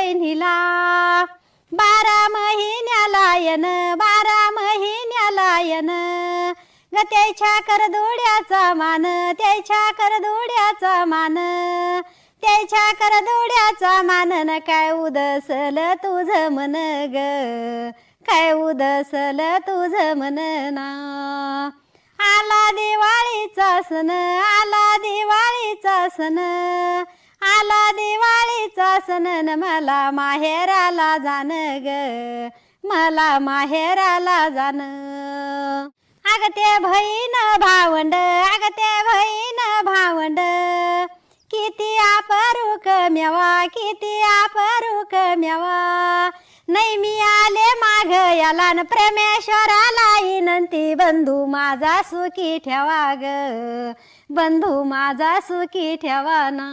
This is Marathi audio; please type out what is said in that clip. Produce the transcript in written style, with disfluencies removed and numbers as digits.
बहिणीला 12 महिन्याला येन 12 महिन्याला येन ग त्याच्या करदोड्याचा मान त्याच्या करदोड्याचा मान त्याच्या करदोड्याचा मानन काय उदसल तुझ मन ग काय उदसल तुझ मन ना आला दिवाळीचा सण आला दिवाळीचा सण आला दिवाळीचा सण न मला माहेराला जाण ग मला माहेराला जाण अग ते बहीण भावंड अग ते बहीण भावंड किती आपरुक मेवा किती आपरुक मेवा नाही मी आले माग याला न प्रेमेश्वराला विनंती बंधू माझा सुखी ठेवा ग बंधू माझा सुखी ठेवा ना